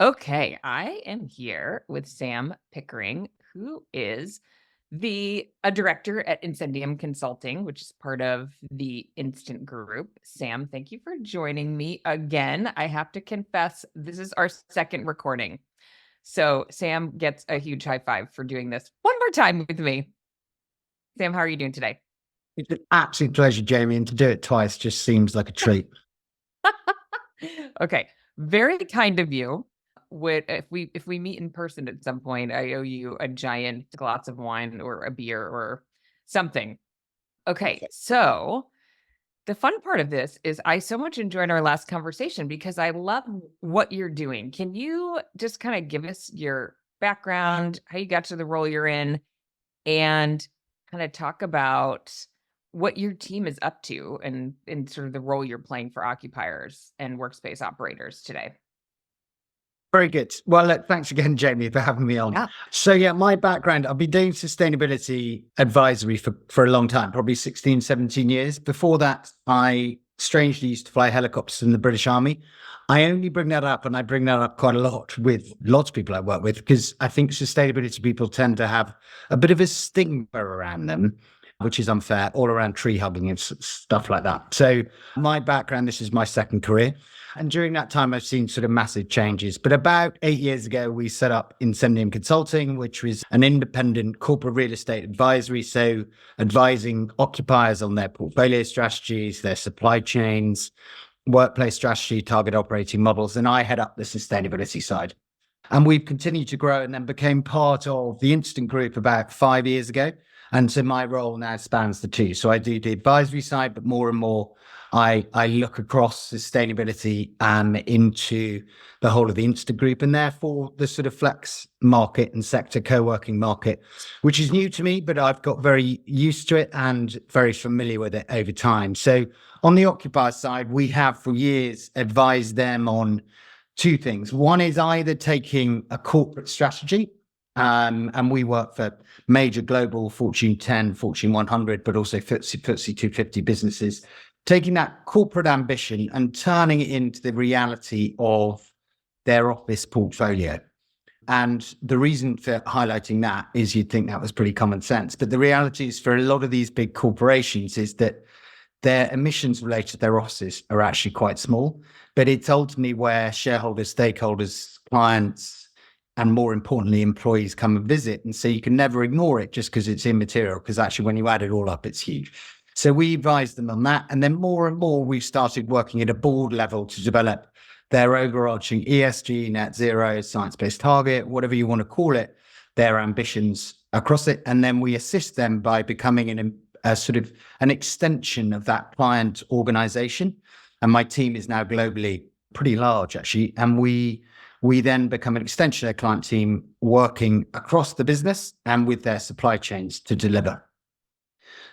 Okay, I am here with Sam Pickering, who is a director at Incendium Consulting, which is part of the Instant Group. Sam, thank you for joining me again. I have to confess, this is our second recording. So Sam gets a huge high five for doing this one more time with me. Sam, how are you doing today? It's an absolute pleasure, Jamie, and to do it twice just seems like a treat. Okay, very kind of you. Would if we meet in person at some point, I owe you a giant glass of wine or a beer or something. Okay, so the fun part of this is I so much enjoyed our last conversation because I love what you're doing. Can you just kind of give us your background, how you got to the role you're in, and kind of talk about what your team is up to and in sort of the role you're playing for occupiers and workspace operators today? Very good. Well, look, thanks again, Jamie, for having me on. Yeah. So, yeah, my background, I've been doing sustainability advisory for a long time, probably 16, 17 years. Before that, I strangely used to fly helicopters in the British Army. I only bring that up, and I bring that up quite a lot with lots of people I work with, because I think sustainability people tend to have a bit of a stigma around them, which is unfair, all around tree hugging and stuff like that. So my background, this is my second career. And during that time, I've seen sort of massive changes. But about 8 years ago, we set up Incendium Consulting, which was an independent corporate real estate advisory. So advising occupiers on their portfolio strategies, their supply chains, workplace strategy, target operating models. And I head up the sustainability side. And we've continued to grow and then became part of the Instant Group about 5 years ago. And so my role now spans the two. So I do the advisory side, but more and more I look across sustainability into the whole of the Instant Group, and therefore the sort of flex market and sector co-working market, which is new to me, but I've got very used to it and very familiar with it over time. So on the occupier side, we have for years advised them on two things. One is either taking a corporate strategy, and we work for major global Fortune 10, Fortune 100, but also FTSE 250 businesses, taking that corporate ambition and turning it into the reality of their office portfolio. And the reason for highlighting that is you'd think that was pretty common sense. But the reality is for a lot of these big corporations is that their emissions related to their offices are actually quite small. But it's ultimately where shareholders, stakeholders, clients, and more importantly, employees come and visit. And so you can never ignore it just because it's immaterial, because actually when you add it all up, it's huge. So we advise them on that. And then more and more, we've started working at a board level to develop their overarching ESG, net zero, science-based target, whatever you want to call it, their ambitions across it. And then we assist them by becoming a sort of an extension of that client organization. And my team is now globally pretty large, actually. And we then become an extension of their client team working across the business and with their supply chains to deliver.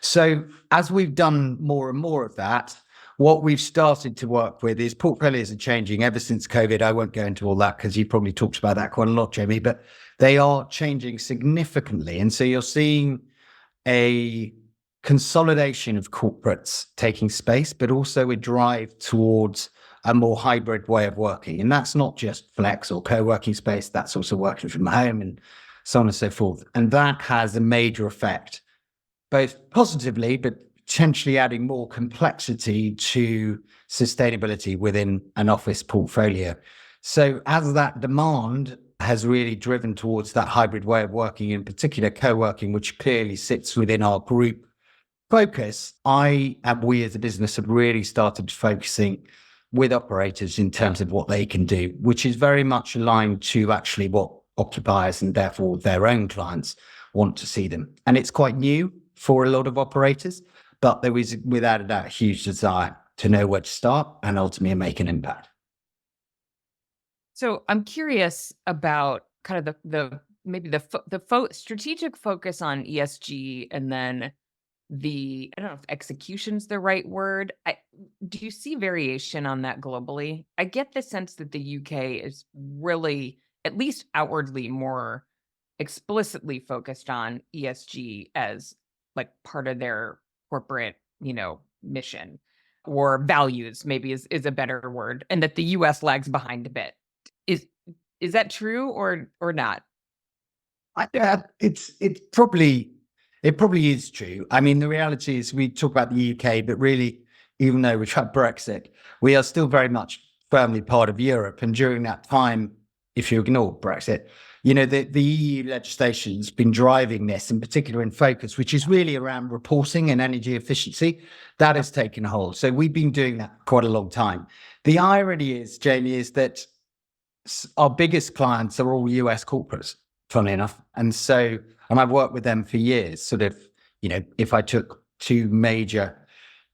So as we've done more and more of that, what we've started to work with is portfolios are changing ever since COVID. I won't go into all that because you probably talked about that quite a lot, Jamie, but they are changing significantly. And so you're seeing a consolidation of corporates taking space, but also a drive towards a more hybrid way of working. And that's not just flex or co-working space, that's also working from home and so on and so forth. And that has a major effect, both positively, but potentially adding more complexity to sustainability within an office portfolio. So as that demand has really driven towards that hybrid way of working, in particular co-working, which clearly sits within our group focus, we as a business have really started focusing with operators in terms of what they can do, which is very much aligned to actually what occupiers and therefore their own clients want to see them. And it's quite new for a lot of operators, but there is without a doubt a huge desire to know where to start and ultimately make an impact. So I'm curious about kind of the strategic focus on ESG, and then I don't know if execution's the right word. Do you see variation on that globally? I get the sense that the UK is really, at least outwardly, more explicitly focused on ESG as like part of their corporate, mission, or values maybe is a better word, and that the US lags behind a bit. Is Is that true or not? It probably is true. I mean, the reality is we talk about the UK, but really, even though we've had Brexit, we are still very much firmly part of Europe. And during that time, if you ignore Brexit, the EU legislation's been driving this, in particular in focus, which is really around reporting and energy efficiency. That has taken hold. So we've been doing that quite a long time. The irony is, Jamie, is that our biggest clients are all US corporates, funnily enough. And I've worked with them for years. Sort of, if I took two major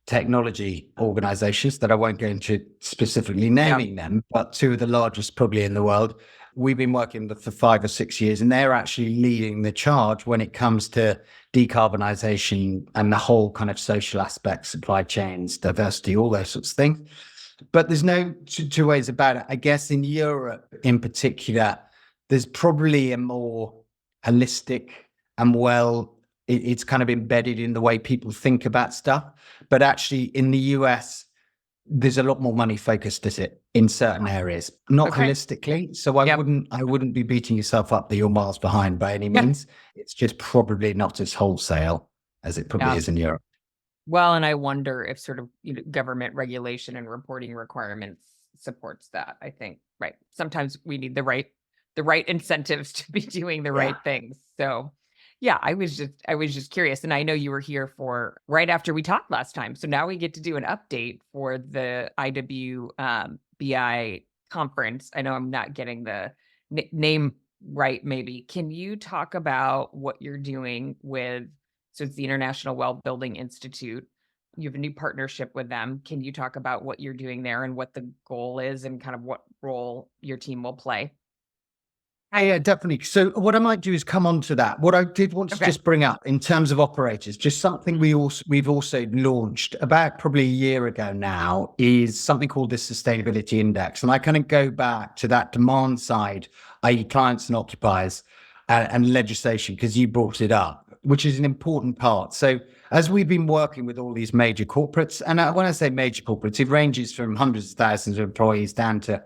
technology organizations that I won't go into specifically naming them, but two of the largest probably in the world, we've been working for 5 or 6 years, and they're actually leading the charge when it comes to decarbonization and the whole kind of social aspects, supply chains, diversity, all those sorts of things. But there's no two ways about it. I guess in Europe in particular, there's probably a more holistic and it's kind of embedded in the way people think about stuff. But actually in the US, there's a lot more money focused at it in certain areas, not holistically. So I wouldn't be beating yourself up that you're miles behind by any means. It's just probably not as wholesale as it probably is in Europe. Well, and I wonder if sort of government regulation and reporting requirements supports that. I think, right. Sometimes we need the right incentives to be doing the right things. So yeah, I was just curious. And I know you were here for right after we talked last time. So now we get to do an update for the IWBI conference. I know I'm not getting the name right, maybe. Can you talk about what you're doing with, so it's the International Well Building Institute. You have a new partnership with them. Can you talk about what you're doing there and what the goal is and kind of what role your team will play? Yeah, definitely. So what I might do is come on to that. What I did want to just bring up in terms of operators, just something we've also launched about probably a year ago now, is something called the Sustainability Index. And I kind of go back to that demand side, i.e. clients and occupiers and legislation, because you brought it up, which is an important part. So as we've been working with all these major corporates, and when I say major corporates, it ranges from hundreds of thousands of employees down to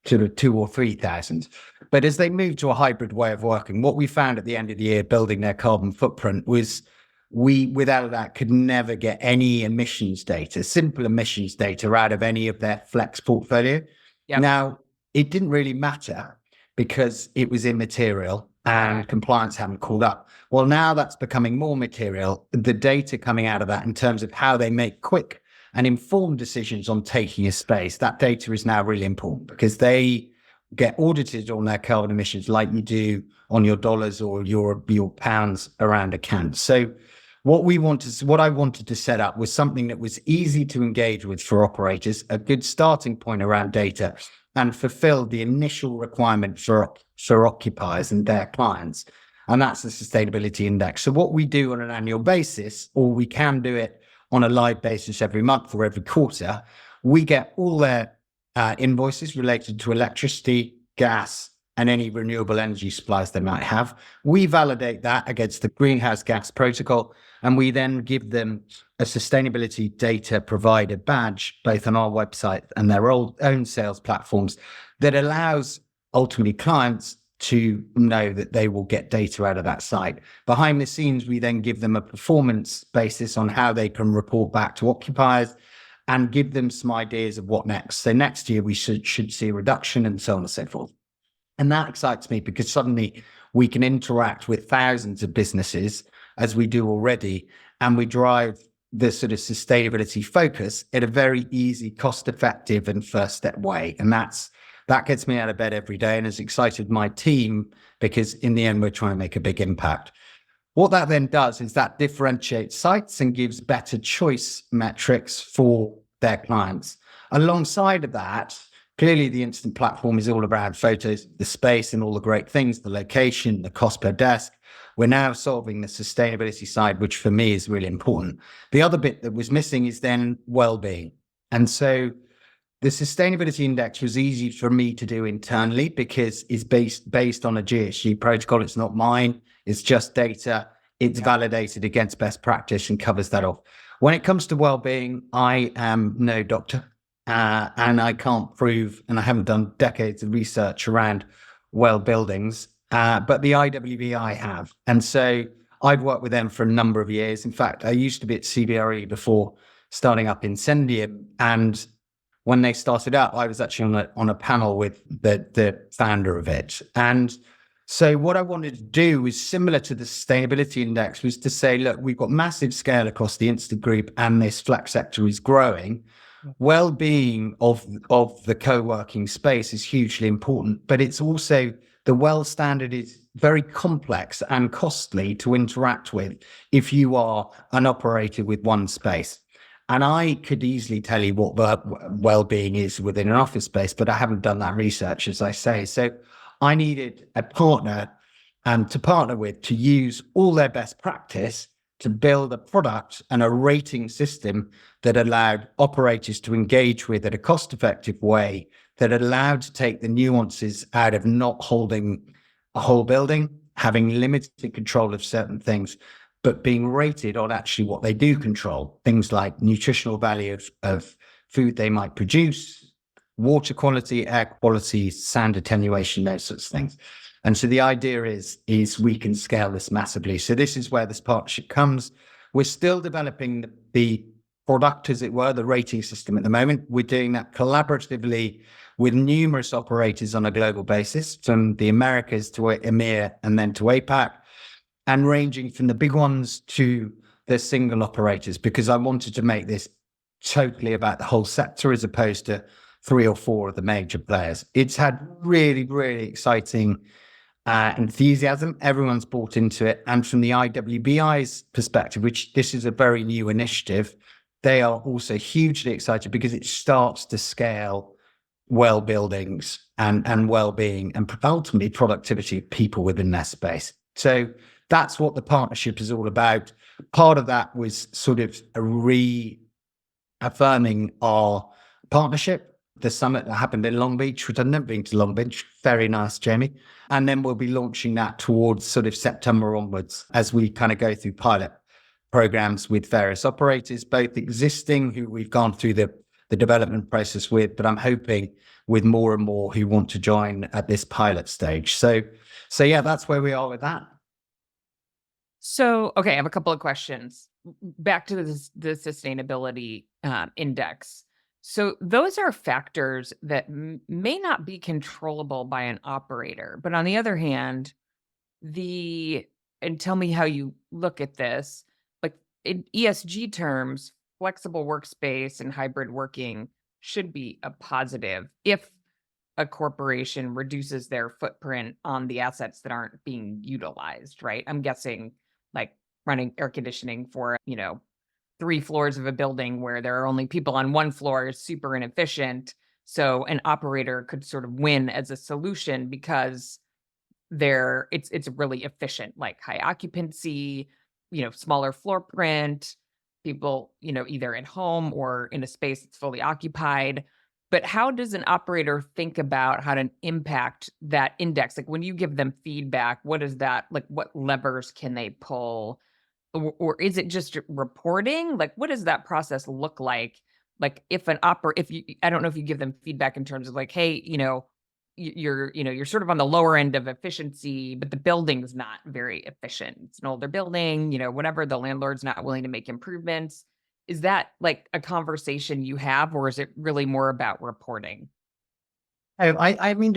2,000 or 3,000. But as they move to a hybrid way of working, what we found at the end of the year, building their carbon footprint, was we, without that, could never get any emissions data, simple emissions data out of any of their flex portfolio. Now, it didn't really matter because it was immaterial and compliance hadn't called up. Well, now that's becoming more material. The data coming out of that in terms of how they make quick and informed decisions on taking a space, that data is now really important because they get audited on their carbon emissions like you do on your dollars or your pounds around accounts. So what I wanted to set up was something that was easy to engage with for operators, a good starting point around data, and fulfilled the initial requirement for occupiers and their clients. And that's the Sustainability Index. So what we do on an annual basis, or we can do it on a live basis every month or every quarter, we get all their invoices related to electricity, gas, and any renewable energy supplies they might have. We validate that against the Greenhouse Gas Protocol, and we then give them a sustainability data provider badge, both on our website and their own sales platforms, that allows ultimately clients to know that they will get data out of that site. Behind the scenes, we then give them a performance basis on how they can report back to occupiers and give them some ideas of what next. So next year, we should see a reduction and so on and so forth. And that excites me because suddenly we can interact with thousands of businesses as we do already, and we drive the sort of sustainability focus in a very easy, cost-effective and first step way. And that gets me out of bed every day and has excited my team because in the end, we're trying to make a big impact. What that then does is that differentiates sites and gives better choice metrics for their clients. Alongside of that, clearly the Instant platform is all around photos, the space and all the great things, the location, the cost per desk. We're now solving the sustainability side, which for me is really important. The other bit that was missing is then well-being. And so the Sustainability Index was easy for me to do internally because it's based on a GHG protocol. It's not mine. It's just data. It's validated against best practice and covers that off. When it comes to well-being, I am no doctor and I can't prove, and I haven't done decades of research around well buildings, but the IWBI have. And so I've worked with them for a number of years. In fact, I used to be at CBRE before starting up Incendium. And when they started out, I was actually on a panel with the founder of it. And so what I wanted to do was similar to the sustainability index, was to say, look, we've got massive scale across the Insta group and this flex sector is growing. Well-being of the co-working space is hugely important, but it's also the well standard is very complex and costly to interact with if you are an operator with one space. And I could easily tell you what well-being is within an office space, but I haven't done that research, as I say. So I needed a partner to partner with to use all their best practice to build a product and a rating system that allowed operators to engage with at a cost-effective way, that allowed to take the nuances out of not holding a whole building, having limited control of certain things, but being rated on actually what they do control. Things like nutritional value of food they might produce, water quality, air quality, sound attenuation, those sorts of things. And so the idea is we can scale this massively. So this is where this partnership comes. We're still developing the product, as it were, the rating system at the moment. We're doing that collaboratively with numerous operators on a global basis, from the Americas to EMEA and then to APAC, and ranging from the big ones to the single operators, because I wanted to make this totally about the whole sector as opposed to 3 or 4 of the major players. It's had really, really exciting enthusiasm. Everyone's bought into it. And from the IWBI's perspective, which this is a very new initiative, they are also hugely excited because it starts to scale well buildings and well-being and ultimately productivity of people within their space. So that's what the partnership is all about. Part of that was sort of reaffirming our partnership. The summit that happened in Long Beach, which I've never been to Long Beach. Very nice, Jamie. And then we'll be launching that towards sort of September onwards as we kind of go through pilot programs with various operators, both existing who we've gone through the development process with, but I'm hoping with more and more who want to join at this pilot stage. So yeah, that's where we are with that. So, okay, I have a couple of questions. Back to the sustainability index. So those are factors that may not be controllable by an operator. But on the other hand, and tell me how you look at this, like in ESG terms, flexible workspace and hybrid working should be a positive if a corporation reduces their footprint on the assets that aren't being utilized, right? I'm guessing like running air conditioning for, 3 floors of a building where there are only people on 1 floor is super inefficient. So an operator could sort of win as a solution because it's really efficient, like high occupancy, smaller floor print, people, either at home or in a space that's fully occupied. But how does an operator think about how to impact that index? Like when you give them feedback, what is that, like what levers can they pull? Or is it just reporting? Like, what does that process look like? Like if I don't know if you give them feedback in terms of like, hey, you're sort of on the lower end of efficiency, but the building's not very efficient. It's an older building, whatever, the landlord's not willing to make improvements. Is that like a conversation you have, or is it really more about reporting? I mean,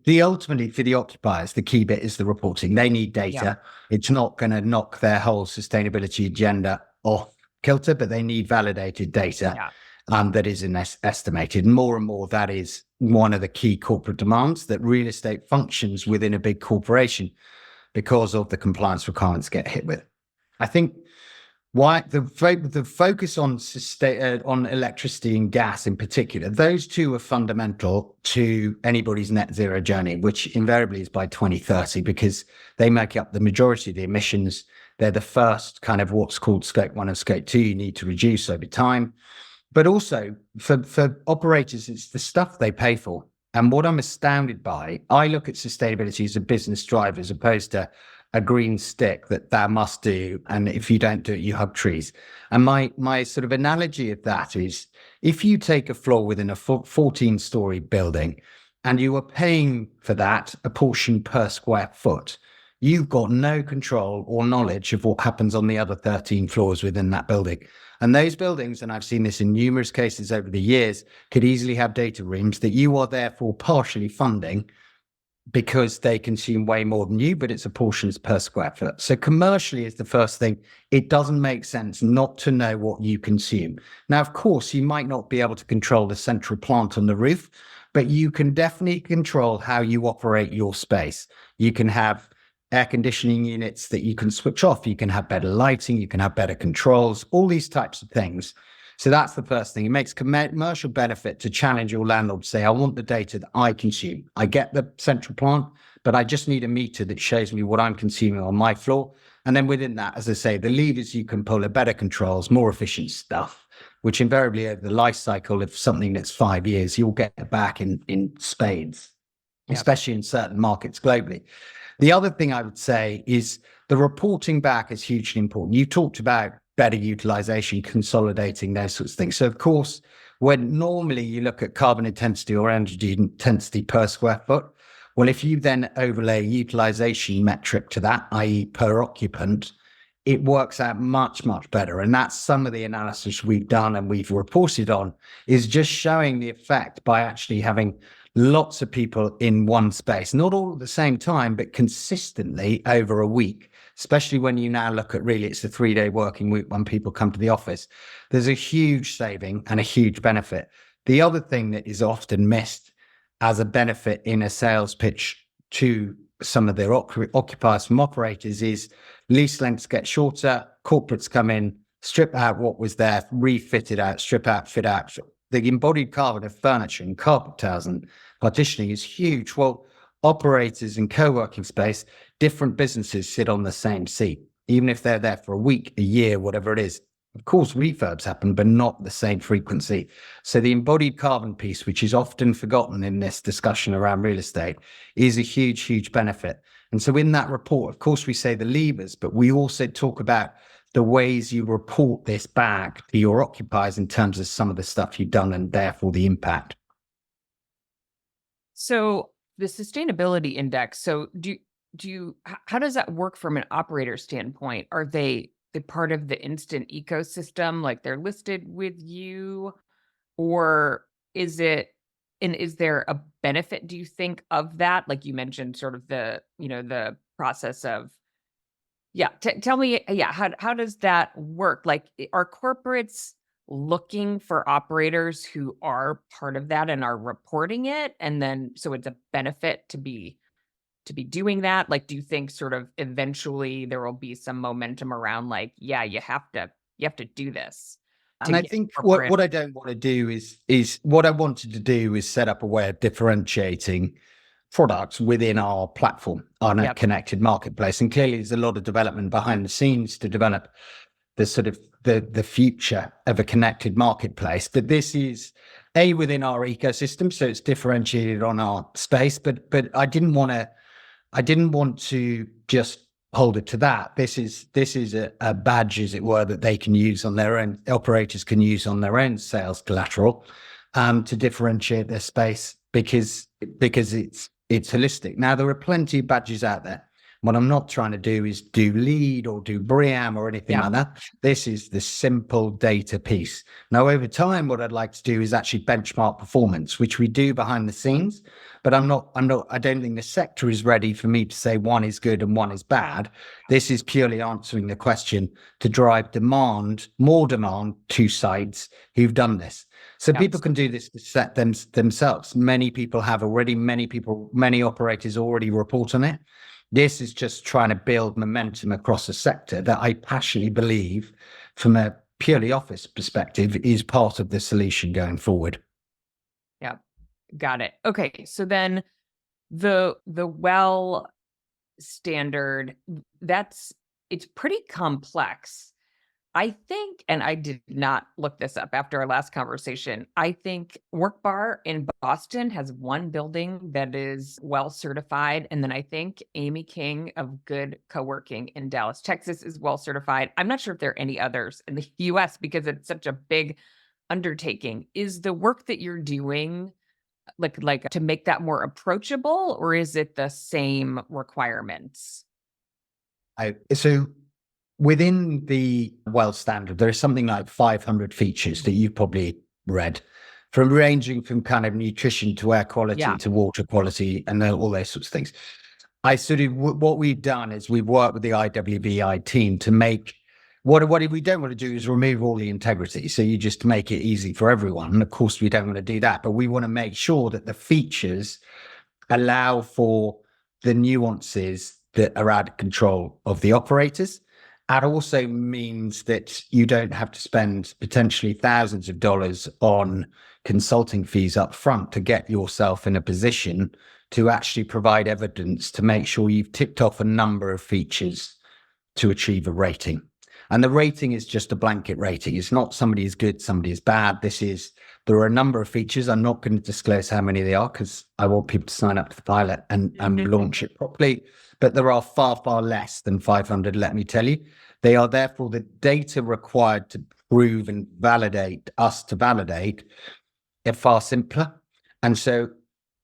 the ultimately for the occupiers, the key bit is the reporting. They need data. Yeah. It's not going to knock their whole sustainability agenda off kilter, but they need validated data. Yeah. That is estimated. More and more, that is one of the key corporate demands, that real estate functions within a big corporation because of the compliance requirements get hit with. I think why the focus on electricity and gas in particular, those two are fundamental to anybody's net zero journey, which invariably is by 2030, because they make up the majority of the emissions. They're the first kind of what's called scope 1 and scope 2 you need to reduce over time. But also for operators, it's the stuff they pay for. And what I'm astounded by, I look at sustainability as a business driver as opposed to a green stick that thou must do. And if you don't do it, you hug trees. And my sort of analogy of that is, if you take a floor within a 14-story building and you are paying for that a portion per square foot, you've got no control or knowledge of what happens on the other 13 floors within that building. And those buildings, and I've seen this in numerous cases over the years, could easily have data rooms that you are therefore partially funding because they consume way more than you, but it's a portion per square foot. So commercially is the first thing. It doesn't make sense not to know what you consume. Now, of course, you might not be able to control the central plant on the roof, but you can definitely control how you operate your space. You can have air conditioning units that you can switch off. You can have better lighting. You can have better controls, all these types of things. So that's the first thing. It makes commercial benefit to challenge your landlord, say, I want the data that I consume. I get the central plant, but I just need a meter that shows me what I'm consuming on my floor. And then within that, as I say, the levers you can pull are better controls, more efficient stuff, which invariably over the life cycle of something that's 5 years, you'll get it back in spades, especially in certain markets globally. The other thing I would say is the reporting back is hugely important. You talked about better utilization, consolidating, those sorts of things. So of course, when normally you look at carbon intensity or energy intensity per square foot, well, if you then overlay utilization metric to that, i.e. per occupant, it works out much, much better. And that's some of the analysis we've done and we've reported on, is just showing the effect by actually having lots of people in one space, not all at the same time, but consistently over a week, especially when you now look at really, it's a 3-day working week when people come to the office. There's a huge saving and a huge benefit. The other thing that is often missed as a benefit in a sales pitch to some of their occupiers from operators is lease lengths get shorter, corporates come in, strip out what was there, refit it out, strip out, fit out. The embodied carbon of furniture and carpet tiles and partitioning is huge. Well, operators in co-working space, different businesses sit on the same seat, even if they're there for a week, a year, whatever it is. Of course, refurbs happen, but not the same frequency. So the embodied carbon piece, which is often forgotten in this discussion around real estate, is a huge, huge benefit. And so in that report, of course, we say the levers, but we also talk about the ways you report this back to your occupiers in terms of some of the stuff you've done and therefore the impact. So the sustainability index, so how does that work from an operator standpoint? Are they part of the instant ecosystem, like they're listed with you, or is there a benefit, do you think, of that? Like you mentioned sort of the process of, tell me, how does that work? Like, are corporates looking for operators who are part of that and are reporting it? And then, so it's a benefit to be doing that? Like, do you think sort of eventually there will be some momentum around like, yeah, you have to do this to And I get think corporate? what I don't want to do is what I wanted to do is set up a way of differentiating products within our platform on a connected marketplace. And clearly there's a lot of development behind the scenes to develop the sort of the future of a connected marketplace. But this is within our ecosystem, so it's differentiated on our space. But I didn't want to just hold it to that. This is a badge, as it were, that they can use on their own, operators can use on their own sales collateral to differentiate their space because it's holistic. Now, there are plenty of badges out there. What I'm not trying to do is do LEED or do BREEAM or anything like that. This is the simple data piece. Now, over time, what I'd like to do is actually benchmark performance, which we do behind the scenes. But I don't think the sector is ready for me to say one is good and one is bad. This is purely answering the question to drive demand, more demand to sites who've done this. So people can do this to set themselves. Many people have already, many operators already report on it. This is just trying to build momentum across a sector that I passionately believe, from a purely office perspective, is part of the solution going forward. Yeah, got it. Okay, so then the well standard, it's pretty complex. I think, and I did not look this up after our last conversation, I think WorkBar in Boston has one building that is well certified. And then I think Amy King of Good Coworking in Dallas, Texas is well certified. I'm not sure if there are any others in the US because it's such a big undertaking. Is the work that you're doing like to make that more approachable, or is it the same requirements? So within the well standard, there is something like 500 features that you've probably read, from ranging from kind of nutrition to air quality Yeah. to water quality and all those sorts of things. I sort of, what we've done is we've worked with the IWBI team to make what we don't want to do is remove all the integrity. So you just make it easy for everyone. And of course, we don't want to do that, but we want to make sure that the features allow for the nuances that are out of control of the operators. That also means that you don't have to spend potentially thousands of dollars on consulting fees up front to get yourself in a position to actually provide evidence to make sure you've ticked off a number of features to achieve a rating. And the rating is just a blanket rating. It's not somebody is good, somebody is bad. There are a number of features. I'm not going to disclose how many they are because I want people to sign up to the pilot and launch it properly. But there are far, far less than 500, let me tell you. They are therefore the data required to prove and validate are far simpler. And so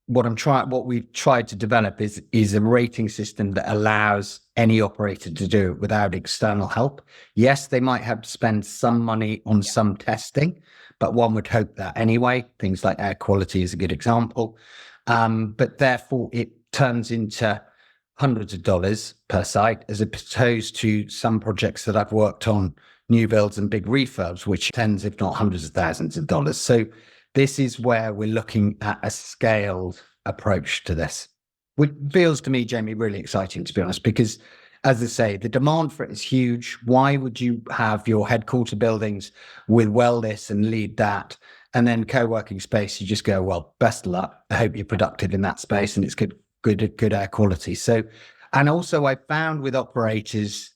what we've tried to develop is a rating system that allows any operator to do it without external help. Yes, they might have to spend some money on some testing, but one would hope that anyway. Things like air quality is a good example. But therefore, it turns into hundreds of dollars per site, as opposed to some projects that I've worked on, new builds and big refurbs, which tens, if not hundreds of thousands of dollars. So this is where we're looking at a scaled approach to this, which feels to me, Jamie, really exciting, to be honest, because as I say, the demand for it is huge. Why would you have your headquarter buildings with well this and lead that, and then co-working space, you just go, well, best of luck. I hope you're productive in that space and it's good air quality. So, and also I found with operators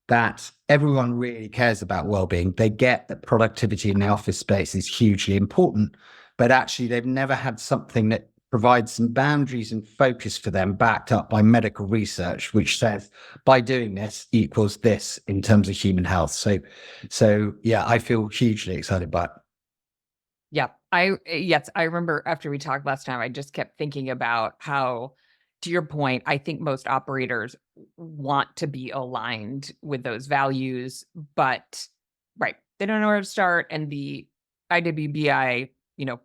that everyone really cares about well-being. They get that productivity in the office space is hugely important, but actually they've never had something that provides some boundaries and focus for them, backed up by medical research, which says by doing this equals this in terms of human health. So yeah, I feel hugely excited by it. Yeah. I remember after we talked last time, I just kept thinking about how, to your point, I think most operators want to be aligned with those values, but right, they don't know where to start. And the IWBI,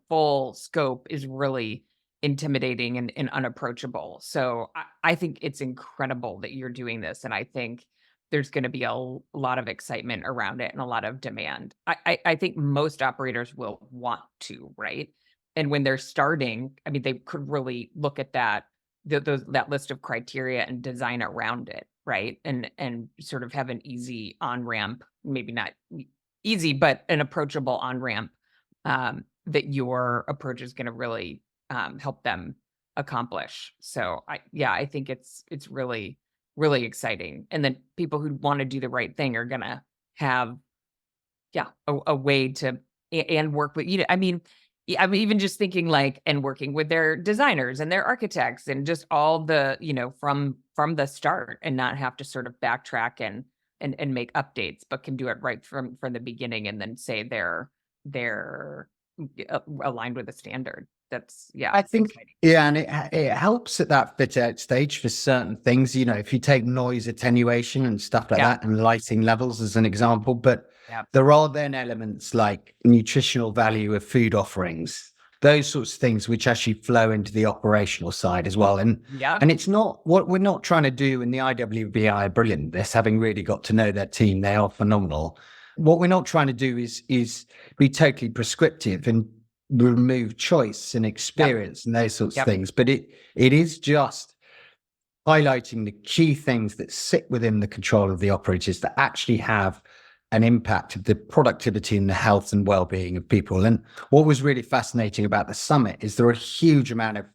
full scope is really intimidating and unapproachable. So I think it's incredible that you're doing this. And I think there's going to be a lot of excitement around it and a lot of demand. I think most operators will want to, right? And when they're starting, I mean, they could really look at that list of criteria and design around it, right? And sort of have an easy on-ramp, maybe not easy, but an approachable on-ramp that your approach is going to really help them accomplish. So I think it's really, really exciting. And then people who want to do the right thing are going to have, a way to, and work with, I mean, I'm even just thinking and working with their designers and their architects and just all the, from the start, and not have to sort of backtrack and make updates, but can do it right from the beginning, and then say they're aligned with the standard. That's, I think, exciting. yeah, and it helps at that fit out stage for certain things. If you take noise attenuation and stuff like that, and lighting levels as an example, but there are then elements like nutritional value of food offerings, those sorts of things, which actually flow into the operational side as well. And it's not what we're not trying to do. In the IWBI are brilliant at this, having really got to know their team. They are phenomenal. What we're not trying to do is be totally prescriptive and remove choice and experience and those sorts of things. But it is just highlighting the key things that sit within the control of the operators that actually have an impact of the productivity and the health and well-being of people. And what was really fascinating about the summit is there are a huge amount of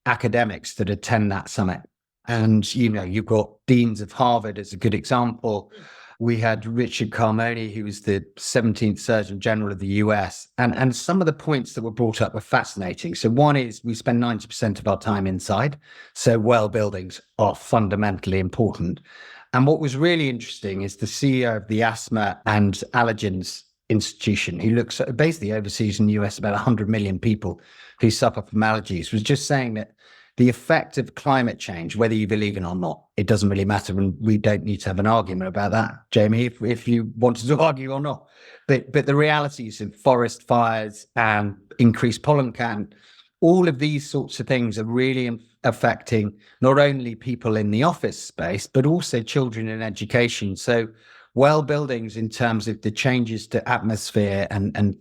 academics that attend that summit. And, you've got deans of Harvard as a good example. We had Richard Carmody, who was the 17th Surgeon General of the US. And some of the points that were brought up were fascinating. So one is we spend 90% of our time inside. So well buildings are fundamentally important. And what was really interesting is the CEO of the Asthma and Allergens institution who looks at, basically oversees in the US about 100 million people who suffer from allergies, was just saying that the effect of climate change, whether you believe it or not, it doesn't really matter. And we don't need to have an argument about that, Jamie, if you wanted to argue or not. But the realities of forest fires and increased pollen count, all of these sorts of things are really affecting not only people in the office space, but also children in education. So well buildings in terms of the changes to atmosphere and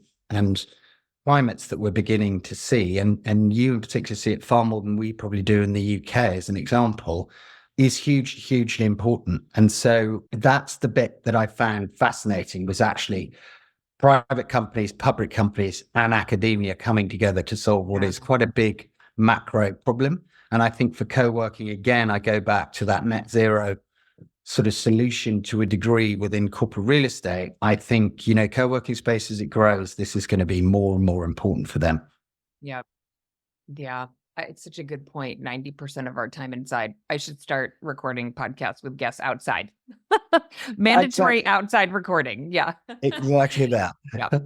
climates that we're beginning to see, and you in particular see it far more than we probably do in the UK as an example, is hugely important. And so that's the bit that I found fascinating, was actually private companies, public companies, and academia coming together to solve what is quite a big macro problem. And I think for co-working, again, I go back to that net zero sort of solution to a degree within corporate real estate. I think, co-working space, as it grows, this is going to be more and more important for them. Yeah. Yeah. It's such a good point. 90% of our time inside. I should start recording podcasts with guests outside. Mandatory outside recording. Yeah. Exactly that. Yeah.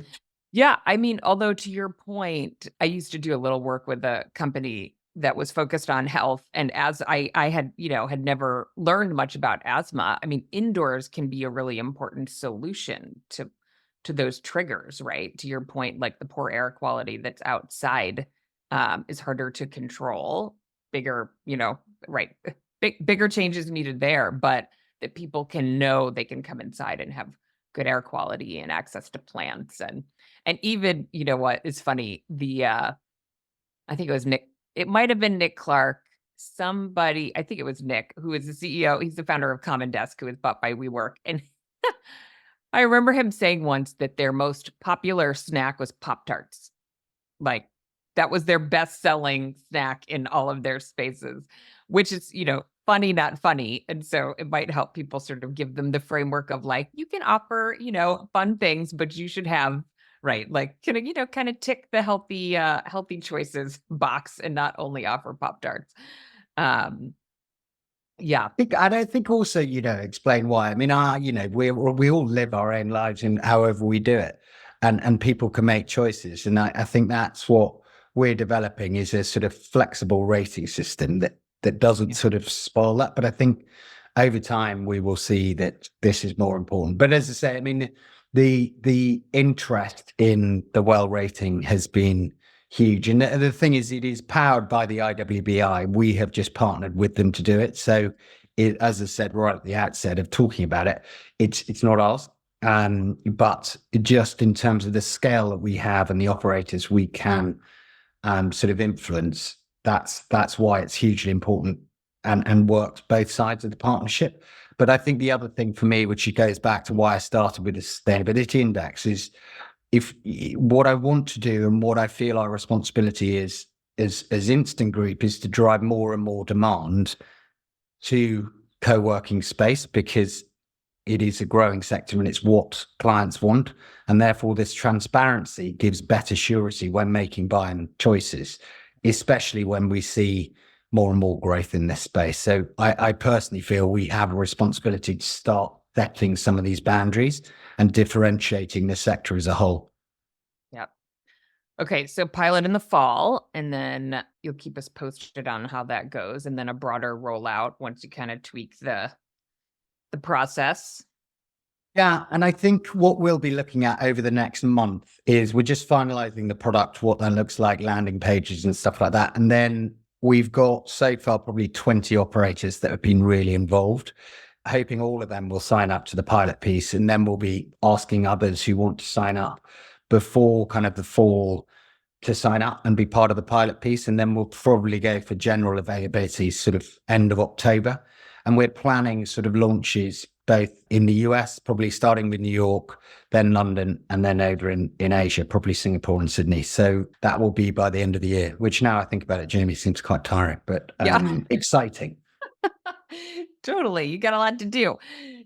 Yeah. I mean, although to your point, I used to do a little work with a company that was focused on health. And as I had, had never learned much about asthma. I mean, indoors can be a really important solution to those triggers, right? To your point, like the poor air quality that's outside is harder to control. Bigger, right. Bigger changes needed there, but that people can know they can come inside and have good air quality and access to plants. And even, what is funny, I think it was Nick, it might have been Nick Clark, somebody, I think it was Nick, who is the CEO. He's the founder of Common Desk, who was bought by WeWork. And I remember him saying once that their most popular snack was Pop-Tarts. Like, that was their best-selling snack in all of their spaces, which is, funny, not funny. And so it might help people sort of give them the framework of like, you can offer, fun things, but you should have, right, like, kind of tick the healthy choices box and not only offer Pop-Tarts. Yeah. I think also, explain why. I mean, we all live our own lives in however we do it, and people can make choices. And I think that's what we're developing, is a sort of flexible rating system that doesn't sort of spoil that. But I think over time we will see that this is more important. But as I say, I mean, the interest in the well rating has been huge. And the thing is, it is powered by the IWBI. We have just partnered with them to do it. So as I said right at the outset of talking about it, it's not ours. But just in terms of the scale that we have and the operators we can sort of influence, that's why it's hugely important and works both sides of the partnership. But I think the other thing for me, which goes back to why I started with the sustainability index, is if what I want to do and what I feel our responsibility is as Instant Group is to drive more and more demand to co-working space, because it is a growing sector and it's what clients want. And therefore this transparency gives better surety when making buying choices, especially when we see more and more growth in this space. So I personally feel we have a responsibility to start setting some of these boundaries and differentiating the sector as a whole. Yep. Okay, so pilot in the fall, and then you'll keep us posted on how that goes, and then a broader rollout once you kind of tweak the process. Yeah, and I think what we'll be looking at over the next month is we're just finalizing the product, what that looks like, landing pages and stuff like that. And then we've got so far probably 20 operators that have been really involved, hoping all of them will sign up to the pilot piece. And then we'll be asking others who want to sign up before kind of the fall to sign up and be part of the pilot piece. And then we'll probably go for general availability sort of end of October. And we're planning sort of launches both in the US, probably starting with New York, then London, and then over in Asia, probably Singapore and Sydney. So that will be by the end of the year, which now I think about it, Jamie, seems quite tiring, but exciting. Totally. You got a lot to do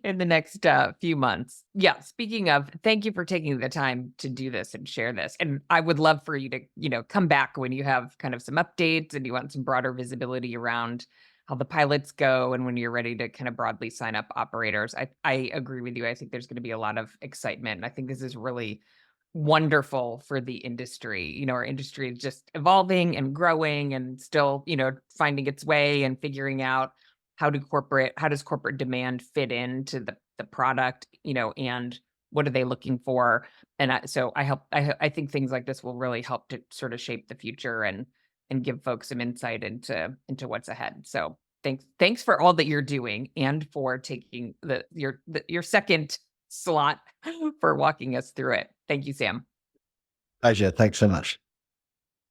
in the next few months. Yeah. Speaking of, thank you for taking the time to do this and share this. And I would love for you to, come back when you have kind of some updates and you want some broader visibility around how the pilots go and when you're ready to kind of broadly sign up operators. I agree with you. I think there's going to be a lot of excitement. And I think this is really wonderful for the industry. Our industry is just evolving and growing and still, finding its way and figuring out how does corporate demand fit into the product, and what are they looking for? And so I think things like this will really help to sort of shape the future and give folks some insight into what's ahead. So thanks for all that you're doing and for taking your second slot for walking us through it. Thank you, Sam. Pleasure. Thanks so much.